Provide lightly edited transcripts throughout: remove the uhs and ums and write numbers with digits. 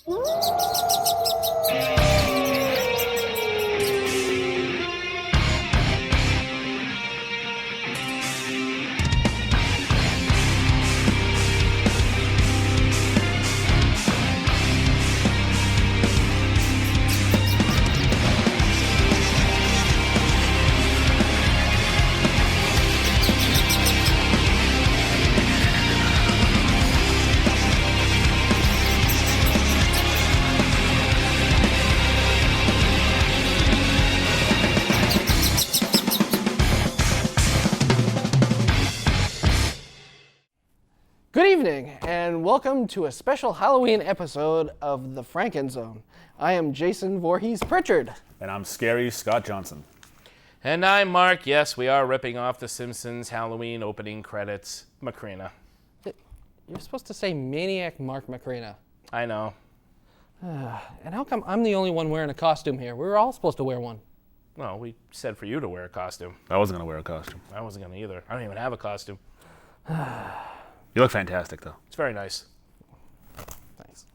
Good evening, and welcome to a special Halloween episode of the Frankenzone. I am Jason Voorhees Pritchard. And I'm Scary Scott Johnson. And I'm Mark. Yes, we are ripping off the Simpsons Halloween opening credits. Macrina. You're supposed to say Maniac Marc Macrina. I know. And how come I'm the only one wearing a costume here? We were all supposed to wear one. Well, we said for you to wear a costume. I wasn't going to wear a costume. I wasn't going to either. I don't even have a costume. You look fantastic, though. It's very nice. Thanks.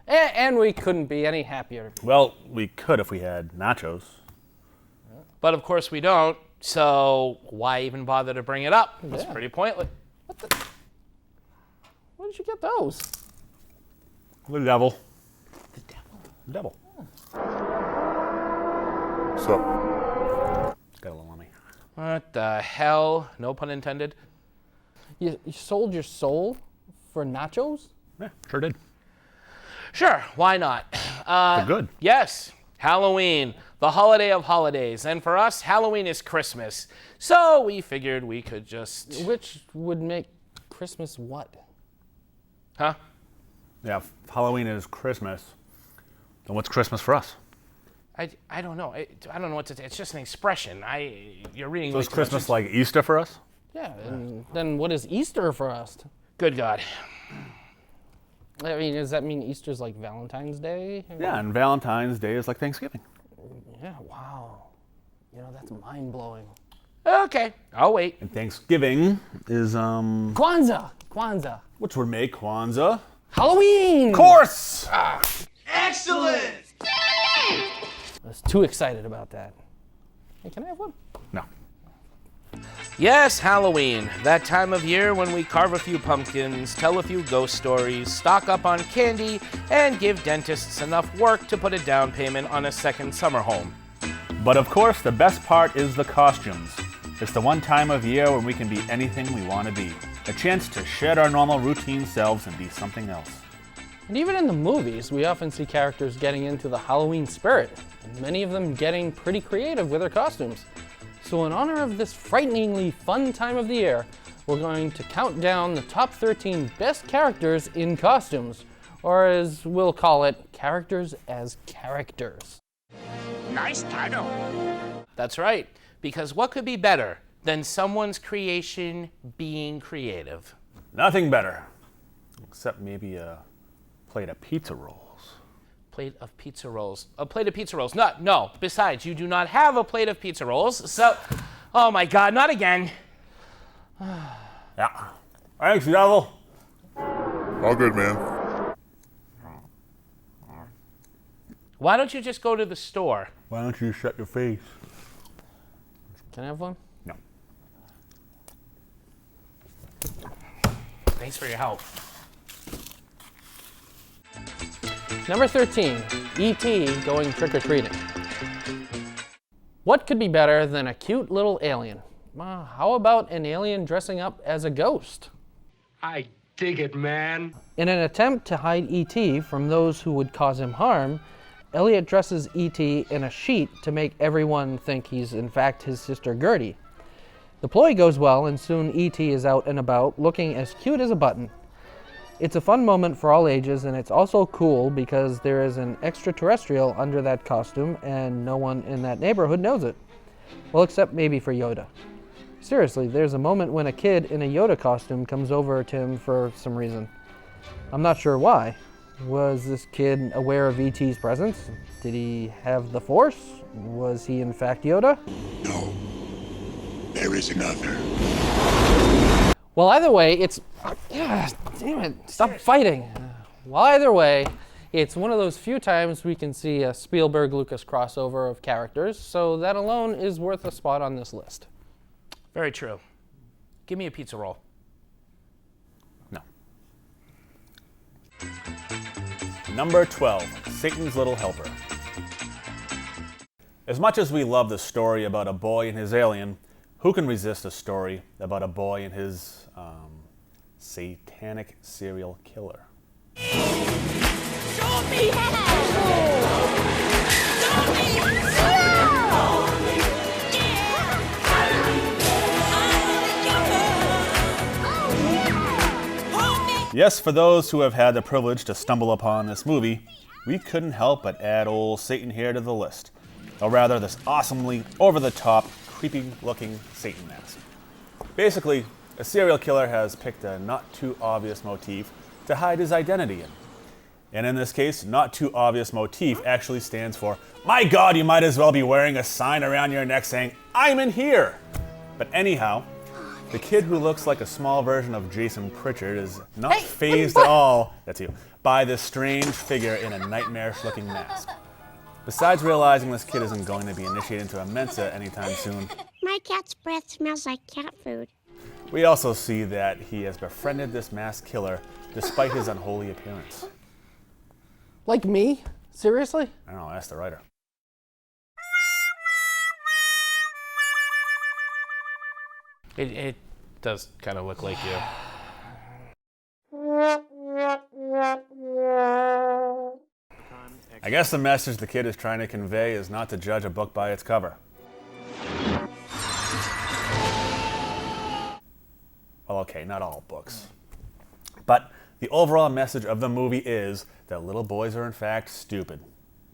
And we couldn't be any happier. Well, we could if we had nachos. But of course we don't, so why even bother to bring it up? It's pretty pointless. Where did you get those? The devil. The devil? The devil. Oh. So, got a little on me. What the hell? No pun intended. You sold your soul for nachos? Yeah, sure did. Sure, why not? They're good. Yes, Halloween, the holiday of holidays. And for us, Halloween is Christmas. So we figured we could just... Which would make Christmas what? Huh? Yeah, if Halloween is Christmas, then what's Christmas for us? I don't know. I don't know what to say. It's just an expression. You're reading... So is Christmas like Easter for us? Yeah, and then what is Easter for us? Good God. I mean, does that mean Easter's like Valentine's Day? Yeah, and Valentine's Day is like Thanksgiving. Yeah, wow. You know, that's mind-blowing. Okay, I'll wait. And Thanksgiving is, Kwanzaa. which would make Kwanzaa. Halloween! Of course! Excellent! I was too excited about that. Hey, can I have one? No. Yes, Halloween. That time of year when we carve a few pumpkins, tell a few ghost stories, stock up on candy, and give dentists enough work to put a down payment on a second summer home. But of course, the best part is the costumes. It's the one time of year when we can be anything we want to be. A chance to shed our normal routine selves and be something else. And even in the movies, we often see characters getting into the Halloween spirit, and many of them getting pretty creative with their costumes. So in honor of this frighteningly fun time of the year, we're going to count down the top 13 best characters in costumes, or as we'll call it, characters as characters. Nice title. That's right, because what could be better than someone's creation being creative? Nothing better. Except maybe a plate of pizza rolls. Plate of pizza rolls. A plate of pizza rolls. No. Besides, you do not have a plate of pizza rolls, so... Oh my God, not again. Yeah. Thanks, devil. All good, man. Why don't you just go to the store? Why don't you shut your face? Can I have one? No. Thanks for your help. Number 13, E.T. going trick-or-treating. What could be better than a cute little alien? How about an alien dressing up as a ghost? I dig it, man. In an attempt to hide E.T. from those who would cause him harm, Elliot dresses E.T. in a sheet to make everyone think he's in fact his sister Gertie. The ploy goes well, and soon E.T. is out and about, looking as cute as a button. It's a fun moment for all ages, and it's also cool because there is an extraterrestrial under that costume, and no one in that neighborhood knows it. Well, except maybe for Yoda. Seriously, there's a moment when a kid in a Yoda costume comes over to him for some reason. I'm not sure why. Was this kid aware of E.T.'s presence? Did he have the Force? Was he in fact Yoda? No, there is another. Well, either way, it's... damn it, stop fighting. Well, either way, It's one of those few times we can see a Spielberg-Lucas crossover of characters, so that alone is worth a spot on this list. Very true. Give me a pizza roll. No. Number 12, Satan's Little Helper. As much as we love the story about a boy and his alien, who can resist a story about a boy and his satanic serial killer? Show me Yes, for those who have had the privilege to stumble upon this movie, we couldn't help but add old Satan here to the list. Or rather, this awesomely over-the-top, creepy-looking Satan mask. Basically, a serial killer has picked a not-too-obvious motif to hide his identity in. And in this case, not-too-obvious motif actually stands for, my God, you might as well be wearing a sign around your neck saying, I'm in here! But anyhow, the kid who looks like a small version of Jason Pritchard is not fazed at all, that's you, by this strange figure in a nightmarish-looking mask. Besides realizing this kid isn't going to be initiated into a Mensa anytime soon, my cat's breath smells like cat food. we also see that he has befriended this masked killer despite his unholy appearance. Like me? Seriously? I don't know, ask the writer. It does kind of look like you. I guess the message the kid is trying to convey is not to judge a book by its cover. Well, okay, not all books. But the overall message of the movie is that little boys are in fact stupid.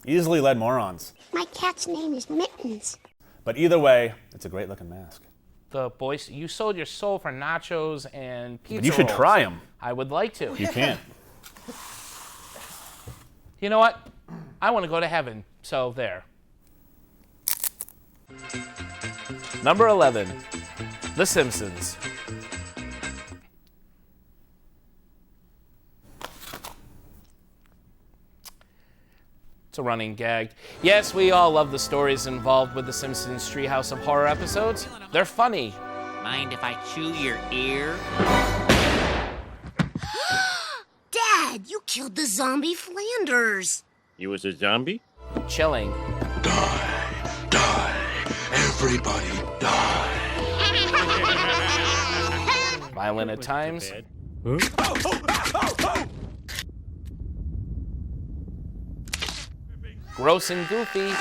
Easily led morons. My cat's name is Mittens. But either way, it's a great looking mask. The boys, you sold your soul for nachos and pizza But you should rolls. try them. I would like to. You can't. You know what? I want to go to heaven, so there. Number 11, The Simpsons. It's a running gag. Yes, we all love the stories involved with The Simpsons Treehouse of Horror episodes. They're funny. Mind if I chew your ear? Dad, you killed the zombie Flanders. You was a zombie? Chilling. Die. Everybody die. Violent at times. Gross and goofy.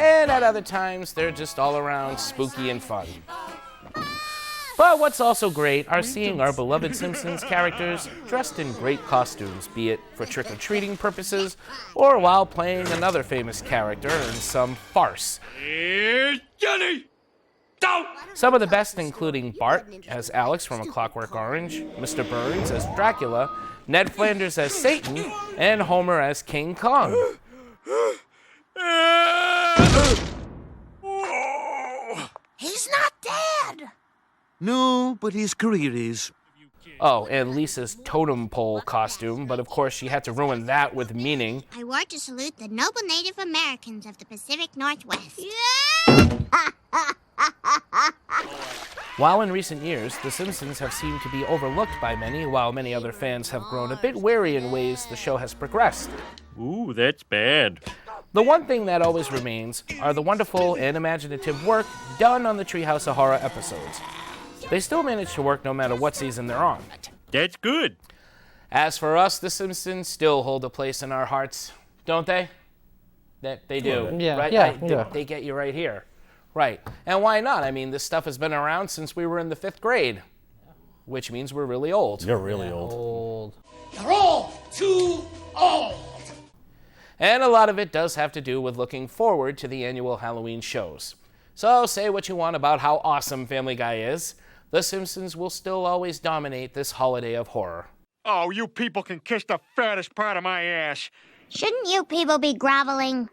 And at other times, they're just all around spooky and fun. But what's also great are seeing our beloved Simpsons characters dressed in great costumes, be it for trick-or-treating purposes or while playing another famous character in some farce. Here's Johnny! Don't! Some of the best including Bart as Alex from A Clockwork Orange, Mr. Burns as Dracula, Ned Flanders as Satan, and Homer as King Kong. He's not dead. No, but his career is. Oh, and Lisa's totem pole costume, but of course she had to ruin that with meaning. I wore to salute the noble Native Americans of the Pacific Northwest. While in recent years, The Simpsons have seemed to be overlooked by many, while many other fans have grown a bit wary in ways the show has progressed. Ooh, that's bad. The one thing that always remains are the wonderful and imaginative work done on the Treehouse of Horror episodes. They still manage to work no matter what season they're on. That's good. As for us, The Simpsons still hold a place in our hearts, don't they? That they do. Yeah, right? yeah. They get you right here. Right. And why not? I mean, this stuff has been around since we were in the 5th grade, which means we're really old. You're really old. Old. You're all too old! And a lot of it does have to do with looking forward to the annual Halloween shows. So say what you want about how awesome Family Guy is, The Simpsons will still always dominate this holiday of horror. Oh, you people can kiss the fattest part of my ass. Shouldn't you people be groveling?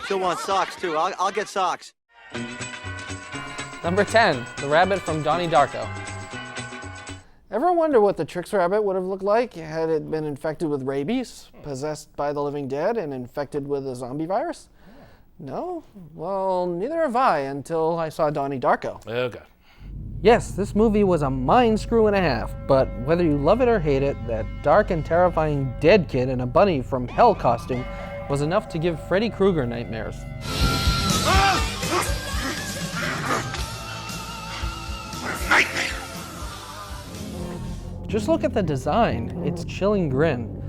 She'll want socks, too. I'll get socks. Number 10, the rabbit from Donnie Darko. Ever wonder what the Trix rabbit would have looked like had it been infected with rabies, possessed by the living dead, and infected with a zombie virus? No? Well, neither have I until I saw Donnie Darko. Okay. Yes, this movie was a mind screw and a half, but whether you love it or hate it, that dark and terrifying dead kid in a bunny from hell costume was enough to give Freddy Krueger nightmares. Nightmare. Just look at the design, its chilling grin.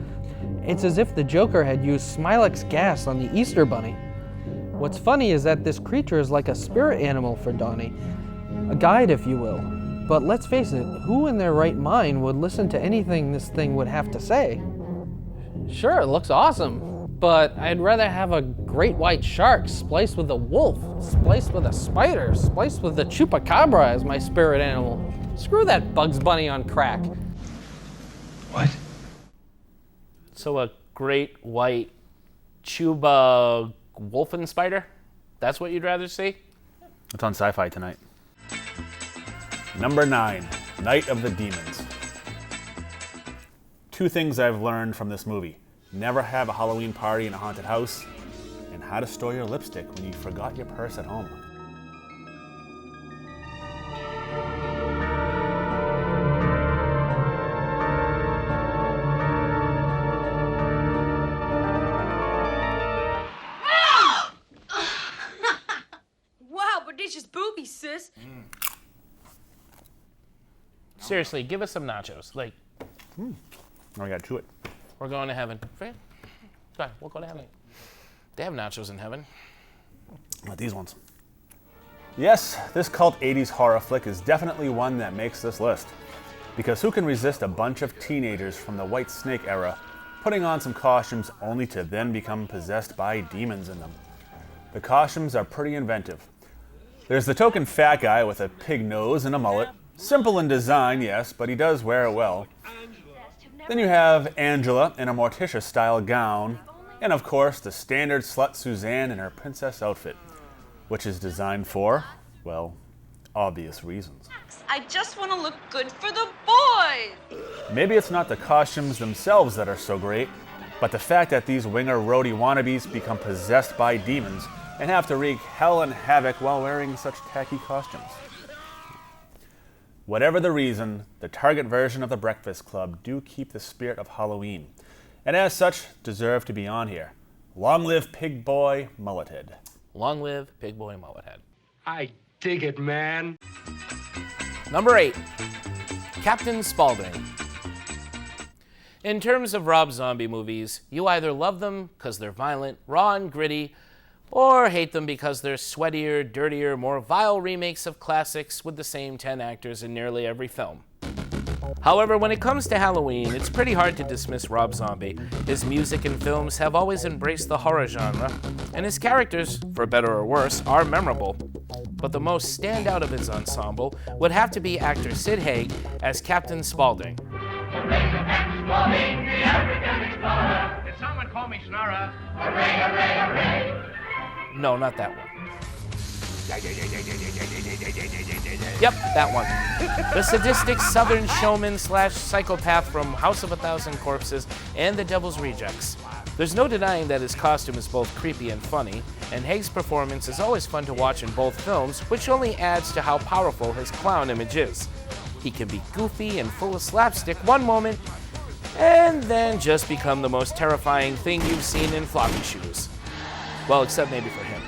It's as if the Joker had used Smilex gas on the Easter Bunny. What's funny is that this creature is like a spirit animal for Donnie, a guide if you will. But let's face it, who in their right mind would listen to anything this thing would have to say? Sure, it looks awesome, but I'd rather have a great white shark spliced with a wolf, spliced with a spider, spliced with a chupacabra as my spirit animal. Screw that Bugs Bunny on crack. What? So a great white Chuba wolfen spider? That's what you'd rather see? It's on Sci-Fi tonight. Number 9, Night of the Demons. 2 things I've learned from this movie. Never have a Halloween party in a haunted house, and how to store your lipstick when you forgot your purse at home. Sis. Seriously, give us some nachos. Like, Now I gotta chew it. we're going to heaven. Go ahead, we'll go to heaven. They have nachos in heaven. Not these ones. Yes, this cult 80s horror flick is definitely one that makes this list. Because who can resist a bunch of teenagers from the White Snake era putting on some costumes only to then become possessed by demons in them? The costumes are pretty inventive. There's the token fat guy with a pig nose and a mullet. Simple in design, yes, but he does wear it well. Then you have Angela in a Morticia-style gown, and of course the standard slut Suzanne in her princess outfit, which is designed for, well, obvious reasons. I just want to look good for the boys. Maybe it's not the costumes themselves that are so great, but the fact that these winger roadie wannabes become possessed by demons and have to wreak hell and havoc while wearing such tacky costumes. Whatever the reason, the Target version of the Breakfast Club do keep the spirit of Halloween, and as such, deserve to be on here. Long live Pig Boy Mullethead. Long live Pig Boy Mullethead. I dig it, man. Number 8, Captain Spaulding. In terms of Rob Zombie movies, you either love them because they're violent, raw and gritty, or hate them because they're sweatier, dirtier, more vile remakes of classics with the same 10 actors in nearly every film. However, when it comes to Halloween, it's pretty hard to dismiss Rob Zombie. His music and films have always embraced the horror genre, and his characters, for better or worse, are memorable. But the most standout of his ensemble would have to be actor Sid Haig as Captain Spaulding. Captain Spaulding, the African explorer. Did someone call me Snorra? Hooray, hooray, hooray. No, not that one. Yep, that one. The sadistic southern showman / psychopath from House of a Thousand Corpses and The Devil's Rejects. There's no denying that his costume is both creepy and funny, and Haig's performance is always fun to watch in both films, which only adds to how powerful his clown image is. He can be goofy and full of slapstick one moment, and then just become the most terrifying thing you've seen in floppy shoes. Well, except maybe for him.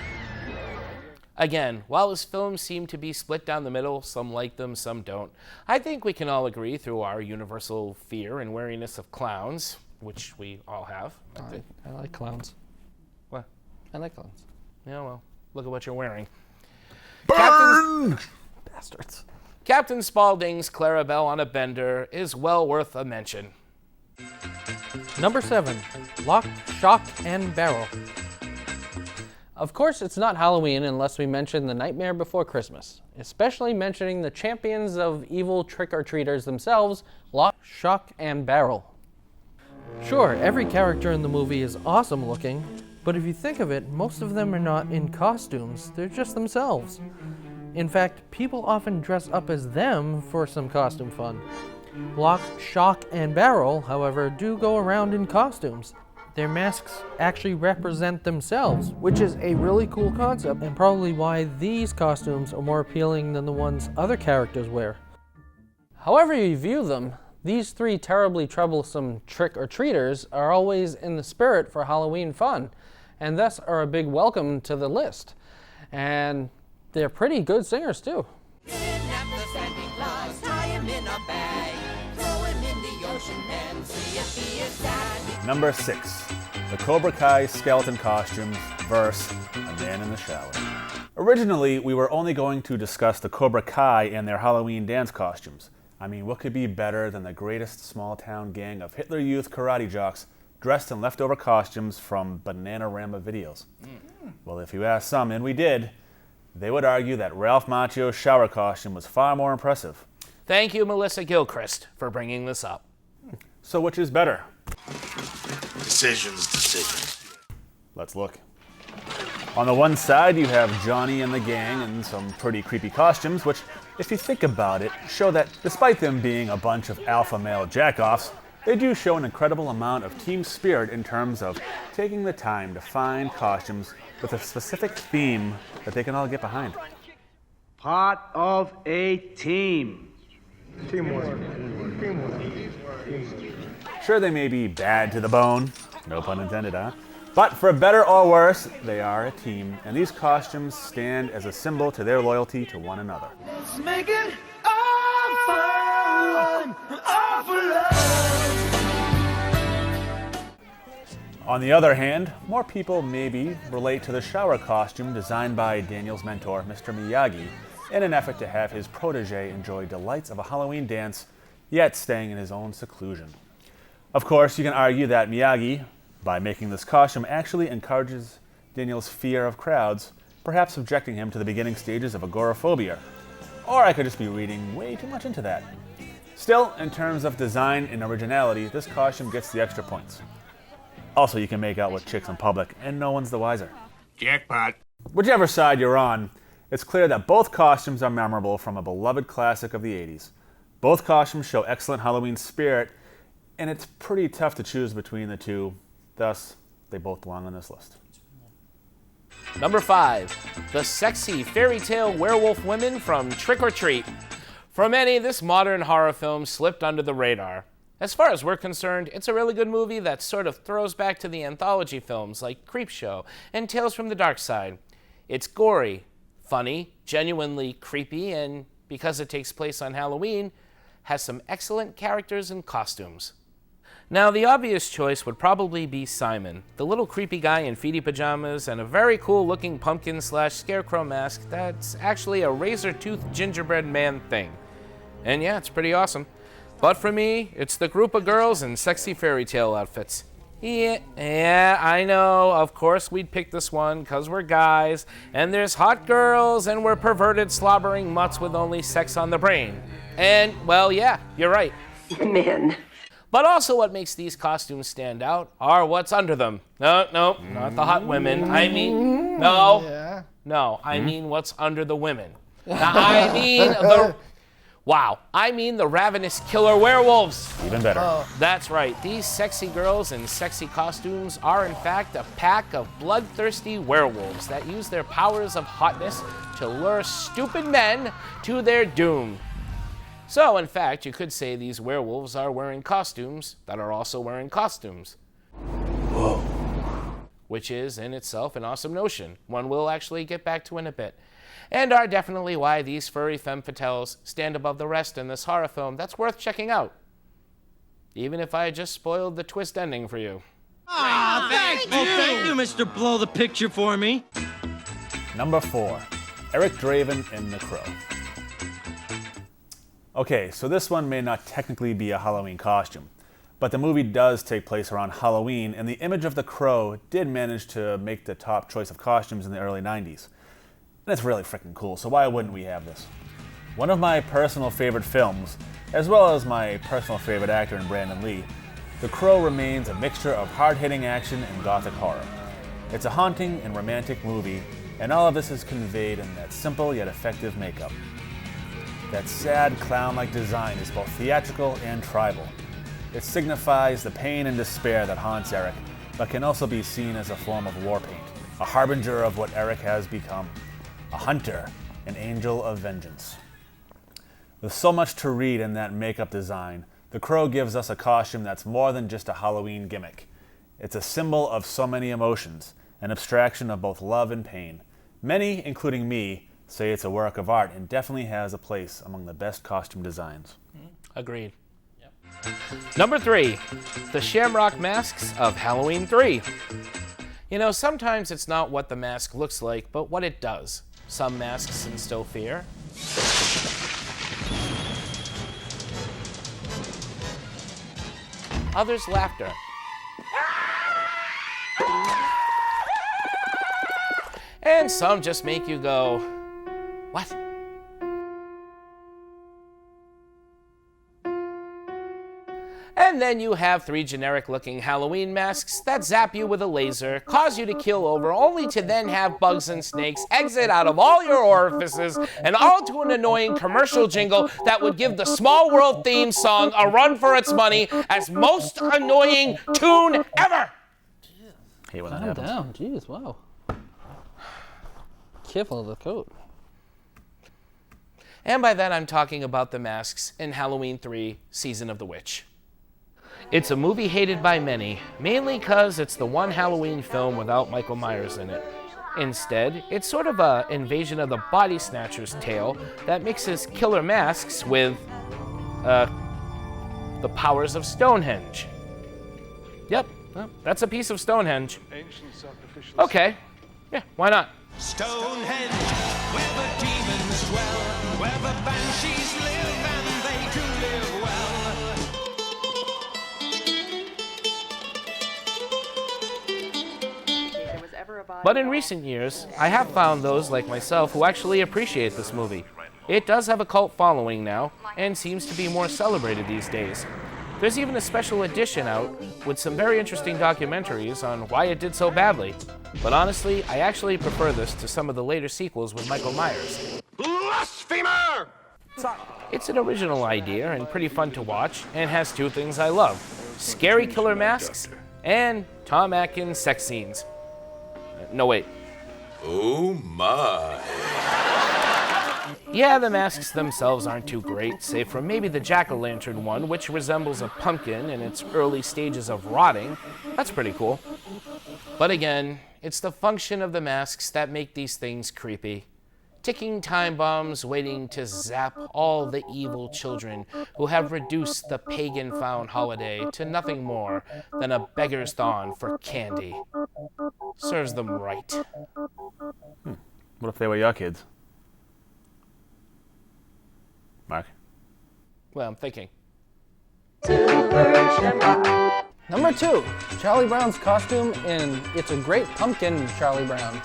Again, while his films seem to be split down the middle, some like them, some don't, I think we can all agree through our universal fear and wariness of clowns, which we all have. I like clowns. What? I like clowns. Yeah, well, look at what you're wearing. Burn! Bastards. Captain Spaulding's Clarabelle on a Bender is well worth a mention. Number 7, Lock, Shock, and Barrel. Of course, it's not Halloween unless we mention The Nightmare Before Christmas, especially mentioning the champions of evil trick-or-treaters themselves, Lock, Shock, and Barrel. Sure, every character in the movie is awesome looking, but if you think of it, most of them are not in costumes, they're just themselves. In fact, people often dress up as them for some costume fun. Lock, Shock, and Barrel, however, do go around in costumes. Their masks actually represent themselves, which is a really cool concept and probably why these costumes are more appealing than the ones other characters wear. However you view them, these three terribly troublesome trick-or-treaters are always in the spirit for Halloween fun, and thus are a big welcome to the list. And they're pretty good singers too. Kidnap the Santa Claus, tie him in a bag, throw him in the ocean and see if he is sad. Number 6, the Cobra Kai skeleton costumes versus A Man in the Shower. Originally, we were only going to discuss the Cobra Kai and their Halloween dance costumes. I mean, what could be better than the greatest small-town gang of Hitler Youth karate jocks dressed in leftover costumes from Bananarama videos? Well, if you ask some, and we did, they would argue that Ralph Macchio's shower costume was far more impressive. Thank you, Melissa Gilchrist, for bringing this up. So which is better? Decisions. Let's look. On the one side, you have Johnny and the gang in some pretty creepy costumes, which, if you think about it, show that despite them being a bunch of alpha male jackoffs, they do show an incredible amount of team spirit in terms of taking the time to find costumes with a specific theme that they can all get behind. Part of a team. Teamwork. Sure, they may be bad to the bone, no pun intended, huh? But for better or worse, they are a team, and these costumes stand as a symbol to their loyalty to one another. Let's make it all fun, all for love. On the other hand, more people maybe relate to the shower costume designed by Daniel's mentor, Mr. Miyagi, in an effort to have his protege enjoy delights of a Halloween dance, yet staying in his own seclusion. Of course, you can argue that Miyagi, by making this costume, actually encourages Daniel's fear of crowds, perhaps subjecting him to the beginning stages of agoraphobia. Or I could just be reading way too much into that. Still, in terms of design and originality, this costume gets the extra points. Also, you can make out with chicks in public, and no one's the wiser. Jackpot. Whichever side you're on, it's clear that both costumes are memorable from a beloved classic of the 80s. Both costumes show excellent Halloween spirit, and it's pretty tough to choose between the two. Thus, they both belong on this list. Number 5, the sexy fairy tale werewolf women from Trick or Treat. For many, this modern horror film slipped under the radar. As far as we're concerned, it's a really good movie that sort of throws back to the anthology films like Creepshow and Tales from the Dark Side. It's gory, funny, genuinely creepy, and because it takes place on Halloween, has some excellent characters and costumes. Now, the obvious choice would probably be Simon, the little creepy guy in feety pajamas and a very cool-looking pumpkin/scarecrow mask that's actually a razor-toothed gingerbread man thing. And yeah, it's pretty awesome. But for me, it's the group of girls in sexy fairy tale outfits. Yeah, I know, of course we'd pick this one because we're guys, and there's hot girls, and we're perverted slobbering mutts with only sex on the brain. And, well, yeah, you're right. Men. But also what makes these costumes stand out are what's under them. No, not the hot women. I mean, I mean what's under the women. Now, I mean the ravenous killer werewolves. Even better. That's right. These sexy girls in sexy costumes are in fact a pack of bloodthirsty werewolves that use their powers of hotness to lure stupid men to their doom. So, in fact, you could say these werewolves are wearing costumes that are also wearing costumes. Whoa. Which is, in itself, an awesome notion, one we'll actually get back to in a bit. And are definitely why these furry femme fatales stand above the rest in this horror film that's worth checking out. Even if I just spoiled the twist ending for you. Thank you, Mr. Blow the Picture for me. Number 4, Eric Draven in The Crow. Okay, so this one may not technically be a Halloween costume, but the movie does take place around Halloween, and the image of the Crow did manage to make the top choice of costumes in the early 90s. And it's really freaking cool, so why wouldn't we have this? One of my personal favorite films, as well as my personal favorite actor in Brandon Lee, The Crow remains a mixture of hard-hitting action and gothic horror. It's a haunting and romantic movie And all of this is conveyed in that simple yet effective makeup. That sad, clown-like design is both theatrical and tribal. It signifies the pain and despair that haunts Eric, but can also be seen as a form of war paint, a harbinger of what Eric has become, a hunter, an angel of vengeance. With so much to read in that makeup design, the Crow gives us a costume that's more than just a Halloween gimmick. It's a symbol of so many emotions, an abstraction of both love and pain. Many, including me, say it's a work of art and definitely has a place among the best costume designs. Agreed. Number 3, the Shamrock Masks of Halloween 3. You know, sometimes it's not what the mask looks like, but what it does. Some masks instill fear. Others laughter. And some just make you go, what? And then you have 3 generic-looking Halloween masks that zap you with a laser, cause you to keel over, only to then have bugs and snakes exit out of all your orifices, and all to an annoying commercial jingle that would give the Small World theme song a run for its money as most annoying tune ever! Hate when that Calm happens. down, jeez, wow. Careful of the coat. And by that I'm talking about the masks in Halloween 3, Season of the Witch. It's a movie hated by many, mainly because it's the one Halloween film without Michael Myers in it. Instead, it's sort of a Invasion of the Body Snatchers tale that mixes killer masks with, the powers of Stonehenge. Yep, well, that's a piece of Stonehenge. Okay, yeah, why not? Stonehenge, where the demons dwell, where the banshees live and they do live well. But in recent years, I have found those like myself who actually appreciate this movie. It does have a cult following now, and seems to be more celebrated these days. There's even a special edition out with some very interesting documentaries on why it did so badly. But honestly, I actually prefer this to some of the later sequels with Michael Myers. Blasphemer! It's an original idea and pretty fun to watch, and has 2 things I love: scary killer masks and Tom Atkins sex scenes. No, wait. Oh my. Yeah, the masks themselves aren't too great, save for maybe the jack-o'-lantern one, which resembles a pumpkin in its early stages of rotting. That's pretty cool. But again, it's the function of the masks that make these things creepy. Ticking time bombs waiting to zap all the evil children who have reduced the pagan-found holiday to nothing more than a beggar's thon for candy. Serves them right. What if they were your kids? Mark? Well, I'm thinking. Number 2, Charlie Brown's costume in It's a Great Pumpkin, Charlie Brown.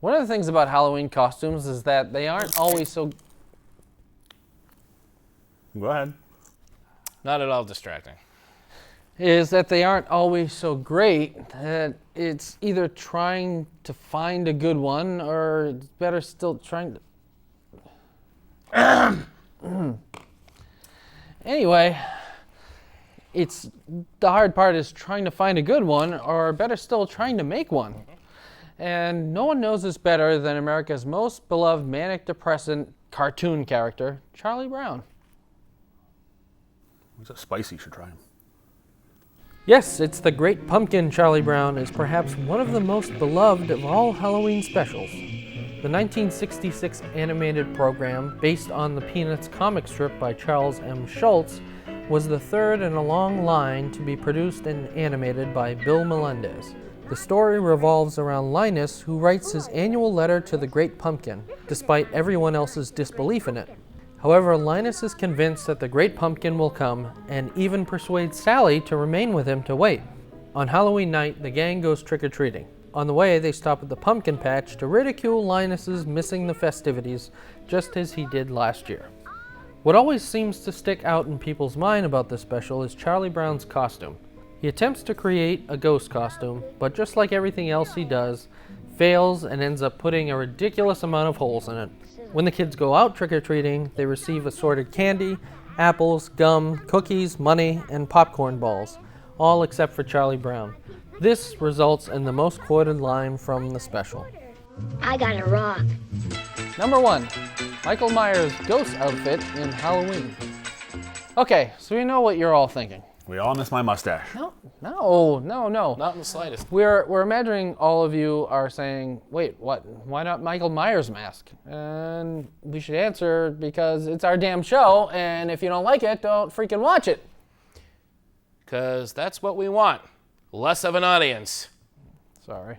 One of the things about Halloween costumes is that they aren't always so... Go ahead. Not at all distracting. Is that they aren't always so great, that it's either trying to find a good one, or it's better still trying to... Anyway, it's the hard part is trying to find a good one, or better still, trying to make one. And no one knows this better than America's most beloved manic depressant cartoon character, Charlie Brown. He's a spicy, you should try him. Yes, It's the Great Pumpkin, Charlie Brown is perhaps one of the most beloved of all Halloween specials. The 1966 animated program, based on the Peanuts comic strip by Charles M. Schulz, was the third in a long line to be produced and animated by Bill Melendez. The story revolves around Linus, who writes his annual letter to the Great Pumpkin, despite everyone else's disbelief in it. However, Linus is convinced that the Great Pumpkin will come, and even persuades Sally to remain with him to wait. On Halloween night, the gang goes trick-or-treating. On the way, they stop at the pumpkin patch to ridicule Linus's missing the festivities, just as he did last year. What always seems to stick out in people's mind about this special is Charlie Brown's costume. He attempts to create a ghost costume, but just like everything else he does, fails and ends up putting a ridiculous amount of holes in it. When the kids go out trick-or-treating, they receive assorted candy, apples, gum, cookies, money, and popcorn balls, all except for Charlie Brown. This results in the most quoted line from the special. I got a rock. Number 1, Michael Myers' ghost outfit in Halloween. Okay, so we know what you're all thinking. We all miss my mustache. No. Not in the slightest. We're imagining all of you are saying, wait, what? Why not Michael Myers' mask? And we should answer because it's our damn show, and if you don't like it, don't freaking watch it. Because that's what we want. Less of an audience. Sorry.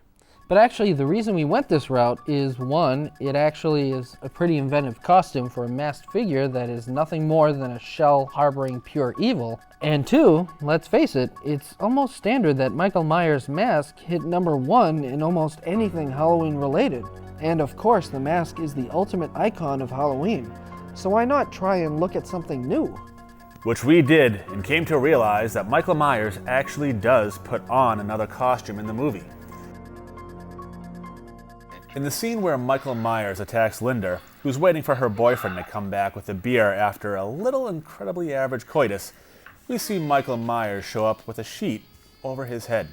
But actually, the reason we went this route is, 1, it actually is a pretty inventive costume for a masked figure that is nothing more than a shell harboring pure evil. And 2, let's face it, it's almost standard that Michael Myers' mask hit number 1 in almost anything Halloween related. And of course, the mask is the ultimate icon of Halloween. So why not try and look at something new? Which we did, and came to realize that Michael Myers actually does put on another costume in the movie. In the scene where Michael Myers attacks Linda, who's waiting for her boyfriend to come back with a beer after a little incredibly average coitus, we see Michael Myers show up with a sheet over his head,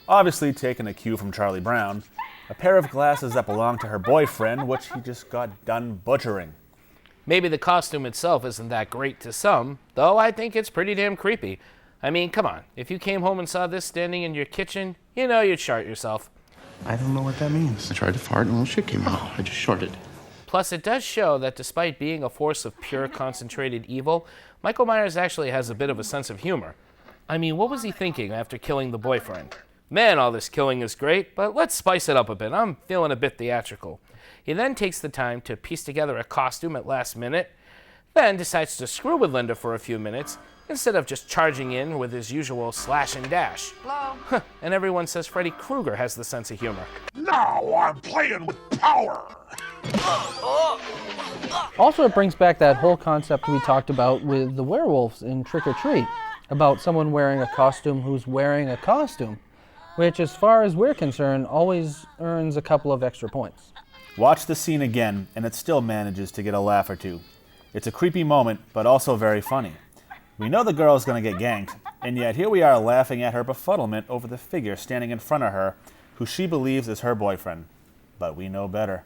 obviously taking a cue from Charlie Brown, a pair of glasses that belong to her boyfriend, which he just got done butchering. Maybe the costume itself isn't that great to some, though I think it's pretty damn creepy. I mean, come on, if you came home and saw this standing in your kitchen, you know you'd shart yourself. I don't know what that means. I tried to fart and a little shit came out. I just sharted. Plus, it does show that despite being a force of pure concentrated evil, Michael Myers actually has a bit of a sense of humor. I mean, what was he thinking after killing the boyfriend? Man, all this killing is great, but let's spice it up a bit. I'm feeling a bit theatrical. He then takes the time to piece together a costume at last minute, then decides to screw with Linda for a few minutes, instead of just charging in with his usual slash and dash. Hello? And everyone says Freddy Krueger has the sense of humor. Now I'm playing with power. Also, it brings back that whole concept we talked about with the werewolves in Trick or Treat, about someone wearing a costume who's wearing a costume, which, as far as we're concerned, always earns a couple of extra points. Watch the scene again, and it still manages to get a laugh or two. It's a creepy moment, but also very funny. We know the girl is going to get ganked, and yet here we are laughing at her befuddlement over the figure standing in front of her, who she believes is her boyfriend. But we know better.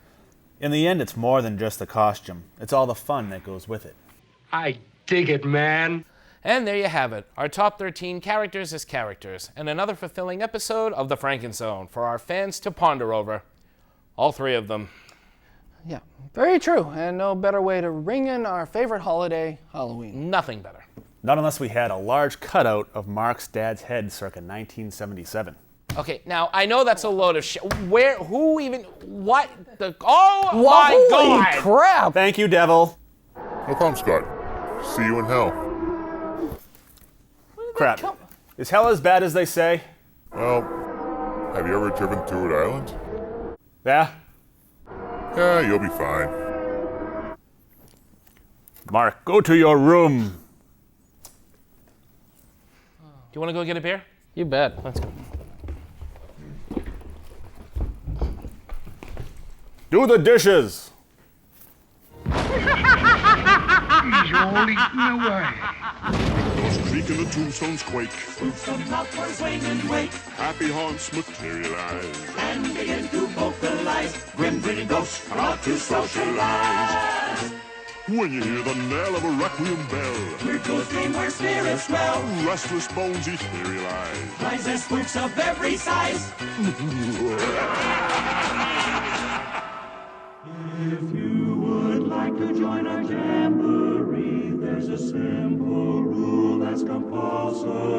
In the end, it's more than just the costume. It's all the fun that goes with it. I dig it, man. And there you have it, our top 13 characters as characters, and another fulfilling episode of the Frankenzone for our fans to ponder over. All 3 of them. Yeah, very true, and no better way to ring in our favorite holiday, Halloween. Nothing better. Not unless we had a large cutout of Mark's dad's head circa 1977. Okay, now I know that's a load of shit. Where, who even, what the, oh my God! Holy crap! Thank you, devil. No problem, Scott. See you in hell. Crap. Is hell as bad as they say? Well, have you ever driven through Rhode Island? Yeah? Yeah, you'll be fine. Mark, go to your room. Do you want to go get a beer? You bet. Let's go. Do the dishes. He's all eaten away. Those creak and the tombstones quake. Spooks of mouthworms swing and wake. Happy haunts materialize. And begin to vocalize. Grim grinning ghosts come out to socialize. When you hear the knell of a requiem bell, Weird ghouls dream where spirits dwell. restless bones etherealize. Minds and spooks of every size. If you would like to join our jamboree, there's a simple rule that's compulsory.